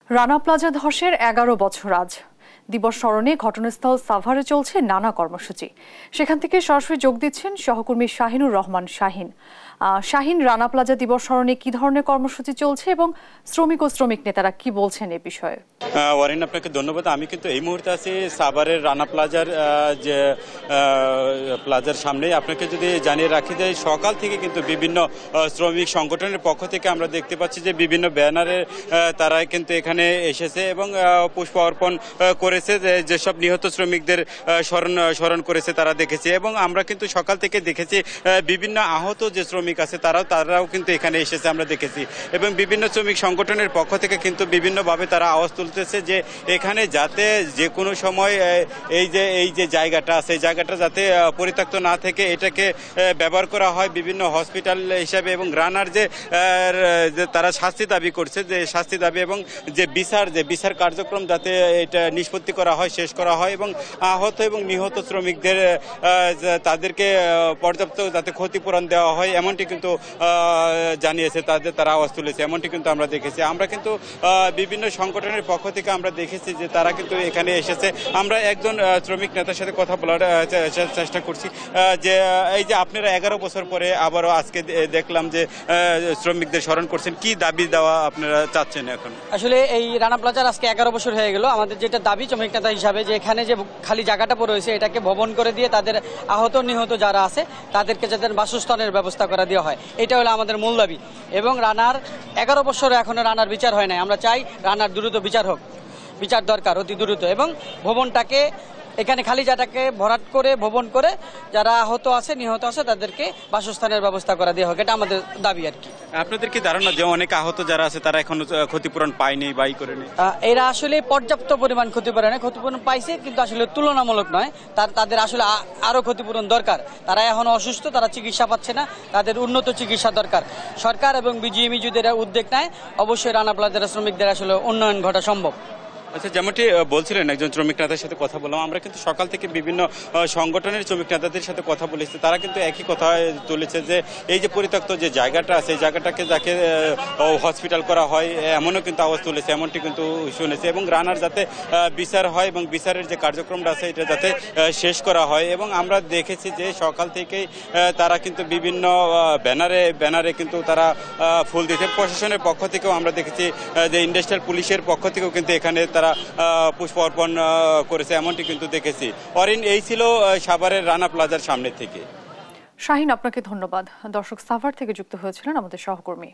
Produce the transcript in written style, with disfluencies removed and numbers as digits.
Rana plaza ধসের ১১ বছর আজ দিবস স্মরণে ঘটনাস্থল সাভারে চলছে নানা কর্মসূচি। সেখান থেকে সরাসরি যোগ দিচ্ছেন সহকর্মী শাহিনুর রহমান শাহিন। শাহিন, রানা প্লাজা দিবস স্মরণে কি ধরনের কর্মসূচি চলছে এবং শ্রমিক ও শ্রমিক নেতারা কি বলছেন এ বিষয়ে? ওয়ারিন, আপনাকে ধন্যবাদ। আমি কিন্তু এই মুহূর্তে আছি সাভারের রানা প্লাজার যে প্লাজার সামনেই। আপনাকে যদি জানিয়ে রাখি যে সকাল থেকে কিন্তু বিভিন্ন শ্রমিক সংগঠনের পক্ষ থেকে আমরা দেখতে পাচ্ছি যে বিভিন্ন ব্যানারে তারা কিন্তু এখানে এসেছে এবং পুষ্প অর্পণ করেছে, যেসব নিহত শ্রমিকদের স্মরণ করেছে তারা দেখেছে। এবং আমরা কিন্তু সকাল থেকে দেখেছি বিভিন্ন আহত যে শ্রমিক আছে তারাও কিন্তু এখানে এসেছে আমরা দেখেছি। এবং বিভিন্ন শ্রমিক সংগঠনের পক্ষ থেকে কিন্তু বিভিন্নভাবে তারা আওয়াজ তুলতেছে যে এখানে যাতে যে কোনো সময় এই যে জায়গাটা আছে, এই জায়গাটা যাতে পরিত্যক্ত না থেকে এটাকে ব্যবহার করা হয় বিভিন্ন হসপিটাল হিসাবে। এবং রানার যে তারা শাস্তি দাবি করছে, যে শাস্তি দাবি এবং যে বিচার কার্যক্রম যাতে এটা নিষ্পত্তি করা হয়, শেষ করা হয় এবং আহত এবং নিহত শ্রমিকদের তাদেরকে পর্যাপ্ত যাতে ক্ষতিপূরণ দেওয়া হয় এমনটি কিন্তু জানিয়েছে, তারা আওয়াজ তুলেছে এমনটি কিন্তু আমরা দেখেছি। আমরা কিন্তু বিভিন্ন সংগঠনের পক্ষ থেকে আমরা দেখেছি যে তারা কিন্তু এখানে এসেছে। আমরা একজন শ্রমিক নেতার সাথে কথা বলার চেষ্টা করছি যে এই যে আপনারা ১১ বছর পরে আবারও আজকে দেখলাম যে শ্রমিকদের স্মরণ করছেন, কি দাবি দেওয়া আপনারা চাচ্ছেন এখন? আসলে এই রানা প্লাজার আজকে ১১ বছর হয়ে গেল। আমাদের যেটা দাবি শ্রমিক নেতা হিসাবে, যে এখানে যে খালি জায়গাটা পড়ে রয়েছে এটাকে ভবন করে দিয়ে তাদের আহত নিহত যারা আছে তাদেরকে যাদের বাসস্থানের ব্যবস্থা করে দেওয়া হয়, এটা হলো আমাদের মূল দাবি। এবং রানার ১১ বছর এখনো রানার বিচার হয় নাই। আমরা চাই রানার দ্রুত বিচার হোক, বিচার দরকার অতি দ্রুত। এবং ভবনটাকে এখানে খালি জায়গাটাকে ভরাট করে ভবন করে যারা আহত আছে নিহত আছে তাদেরকে বাসস্থানের ব্যবস্থা করে দেওয়া হোক, এটা আমাদের দাবি আর কি। আপনাদের কি ধারণা যে অনেক আহত যারা আছে তারা এখনো ক্ষতিপূরণ পায়নি বা করেনি? এরা আসলে পর্যাপ্ত পরিমাণ ক্ষতিপূরণ পাইছে, কিন্তু আসলে তুলনামূলক নয়। তাদের আসলে আরও ক্ষতিপূরণ দরকার। তারা এখনো অসুস্থ, তারা চিকিৎসা পাচ্ছে না, তাদের উন্নত চিকিৎসা দরকার। সরকার এবং বিজিএমই যদি এরা উদ্যোগ নেয় অবশ্যই রানা প্লাজার শ্রমিকদের আসলে উন্নয়ন ঘটা সম্ভব। আচ্ছা, যেমনটি বলছিলেন একজন শ্রমিক নেতার সাথে কথা বললাম, আমরা কিন্তু সকাল থেকে বিভিন্ন সংগঠনের শ্রমিক নেতাদের সাথে কথা বলেছি। তারা কিন্তু একই কথা তুলেছে যে এই যে পরিত্যক্ত যে জায়গাটা আছে এই জায়গাটাকে যাকে হসপিটাল করা হয় এমনও কিন্তু আওয়াজ তুলেছে, এমনটি কিন্তু শুনেছে। এবং রানার যাতে বিচার হয় এবং বিচারের যে কার্যক্রমটা আছে এটা যাতে শেষ করা হয়। এবং আমরা দেখেছি যে সকাল থেকেই তারা কিন্তু বিভিন্ন ব্যানারে কিন্তু তারা ফুল দিচ্ছে। প্রশাসনের পক্ষ থেকেও আমরা দেখেছি যে ইন্ডাস্ট্রিয়াল পুলিশের পক্ষ থেকেও কিন্তু এখানে তারা পুষ্প অর্পণ করেছে এমনটি কিন্তু দেখেছি। অরিন, এই ছিল সাভারের রানা প্লাজার সামনে থেকে। শাহিন, আপনাকে ধন্যবাদ। দর্শক, সাভার থেকে যুক্ত হয়েছিলেন আমাদের সহকর্মী।